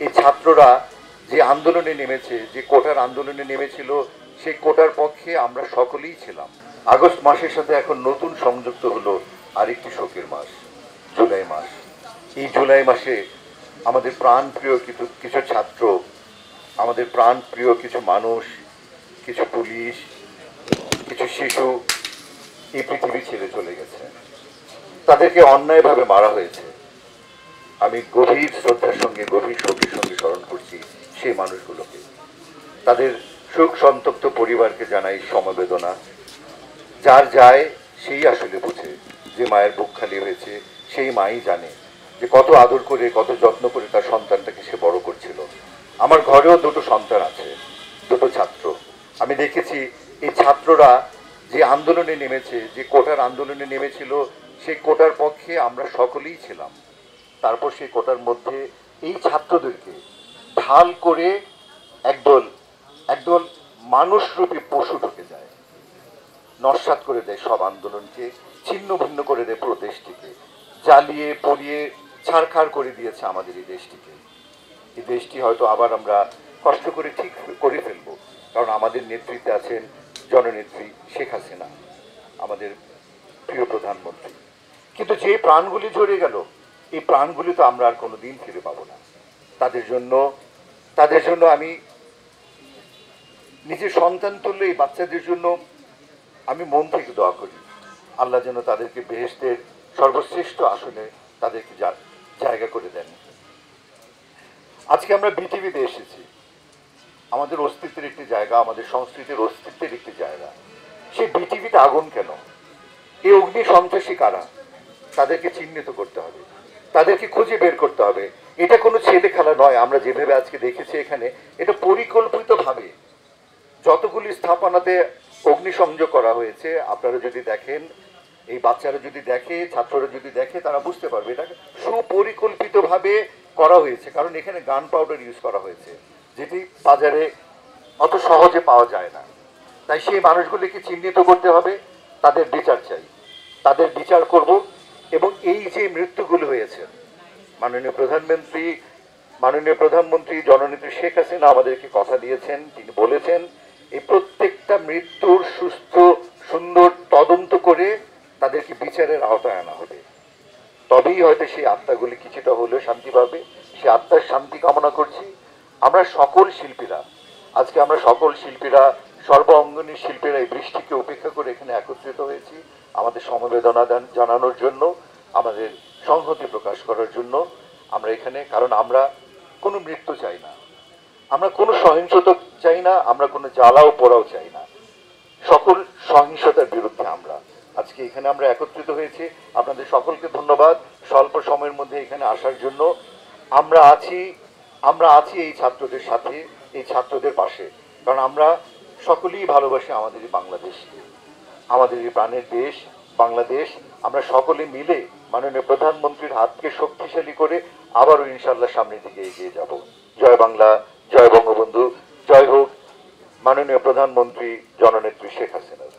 এই ছাত্ররা যে আন্দোলনে নেমেছে, যে কোটার আন্দোলনে নেমেছিল, সেই কোটার পক্ষে আমরা সকলেই ছিলাম। আগস্ট মাসের সাথে এখন নতুন সংযুক্ত হলো আরেকটি শোকের মাস, জুলাই মাস। এই জুলাই মাসে আমাদের প্রাণপ্রিয় কিছু ছাত্র, আমাদের প্রাণপ্রিয় কিছু মানুষ, কিছু পুলিশ, কিছু শিশু এই পৃথিবী ছেড়ে চলে গেছে। তাদেরকে অন্যায়ভাবে মারা হয়েছে। আমি গভীর শ্রদ্ধার সঙ্গে, গভীর শোকের সঙ্গে স্মরণ করছি সেই মানুষগুলোকে। তাদের শোক সন্তপ্ত পরিবারকে জানাই সমবেদনা। যার যায় সেই আসলে বোঝে, যে মায়ের বুক খালি হয়েছে সেই মাই জানে যে কত আদর করে, কত যত্ন করে তার সন্তানটাকে সে বড় করছিল। আমার ঘরেও দুটো সন্তান আছে, দুটো ছাত্র। আমি দেখেছি এই ছাত্ররা যে আন্দোলনে নেমেছে, যে কোটার আন্দোলনে নেমেছিল, সেই কোটার পক্ষে আমরা সকলেই ছিলাম। তারপর সেই কোটার মধ্যে এই ছাত্রদেরকে ঢাল করে একদল একদল মানুষরূপী পশু ঢুকে যায়, নস্যাৎ করে দেয় সব আন্দোলনকে, ছিন্ন ভিন্ন করে দেয় পুরো দেশটিকে, জ্বালিয়ে পড়িয়ে ছাড়খাড় করে দিয়েছে আমাদের এই দেশটিকে। এই দেশটি হয়তো আবার আমরা কষ্ট করে ঠিক করে ফেলবো, কারণ আমাদের নেতৃত্বে আছেন জননেত্রী শেখ হাসিনা, আমাদের প্রিয় প্রধানমন্ত্রী। কিন্তু যে প্রাণগুলি ঝরে গেল, এই প্রাণগুলি তো আমরা আর কোনোদিন ফিরে পাবো না। তাদের জন্য আমি নিজের সন্তান তুল্য এই বাচ্চাদের জন্য আমি মন থেকে দোয়া করি, আল্লাহ যেন তাদেরকে বেহেশতের সর্বশ্রেষ্ঠ আসনে তাদেরকে জায়গা করে দেন। আজকে আমরা বিটিভিতে এসেছি, আমাদের অস্তিত্বের একটি জায়গা, আমাদের সংস্কৃতির অস্তিত্বের একটি জায়গা। সেই বিটিভিতে আগুন কেন? এই অগ্নি সন্ত্রাসী কারা? তাদেরকে চিহ্নিত করতে হবে, তাদেরকে খুঁজে বের করতে হবে। এটা কোনো ছেলে খেলা নয়। আমরা যেভাবে আজকে দেখেছি এখানে, এটা পরিকল্পিতভাবে যতগুলি স্থাপনাতে অগ্নিসংযোগ করা হয়েছে, আপনারা যদি দেখেন, এই বাচ্চারা যদি দেখে, ছাত্ররা যদি দেখে, তারা বুঝতে পারবে এটা সুপরিকল্পিতভাবে করা হয়েছে। কারণ এখানে গান পাউডার ইউজ করা হয়েছে, যেটি বাজারে অত সহজে পাওয়া যায় না। তাই সেই মানুষগুলিকে চিহ্নিত করতে হবে, তাদের বিচার চাই, তাদের বিচার করব। এবং এই যে মৃত্যুগুলো হয়েছে, মাননীয় প্রধানমন্ত্রী জননেত্রী শেখ হাসিনা আমাদেরকে কথা দিয়েছেন, তিনি বলেছেন এই প্রত্যেকটা মৃত্যুর সুস্থ সুন্দর তদন্ত করে তাদেরকে বিচারের আওতায় আনা হবে। তবেই হয়তো সেই আত্মাগুলি কিছুটা হলেও শান্তি পাবে। সেই আত্মার শান্তি কামনা করছি। আমরা সকল শিল্পীরা, আজকে আমরা সকল শিল্পীরা, সর্ব অঙ্গনী শিল্পীরা এই বৃষ্টিকে উপেক্ষা করে এখানে একত্রিত হয়েছি আমাদের সমবেদনা জানানোর জন্য, আমাদের সংহতি প্রকাশ করার জন্য। আমরা এখানে, কারণ আমরা কোনো মৃত্যু চাই না, আমরা কোনো সহিংসতা চাই না, আমরা কোনো জ্বালাও পোড়াও চাই না। সকল সহিংসতার বিরুদ্ধে আমরা আজকে এখানে আমরা একত্রিত হয়েছি। আপনাদের সকলকে ধন্যবাদ স্বল্প সময়ের মধ্যে এখানে আসার জন্য। আমরা আছি এই ছাত্রদের সাথে, এই ছাত্রদের পাশে, কারণ আমরা সকলেই ভালোবাসি আমাদের এই বাংলাদেশকে, আমাদের এই প্রাণের দেশ বাংলাদেশ। আমরা সকলে মিলে মাননীয় প্রধানমন্ত্রীর হাতকে শক্তিশালী করে আবারও ইনশাআল্লাহ সামনের দিকে এগিয়ে যাব। জয় বাংলা, জয় বঙ্গবন্ধু, জয় হোক মাননীয় প্রধানমন্ত্রী জননেত্রী শেখ হাসিনা।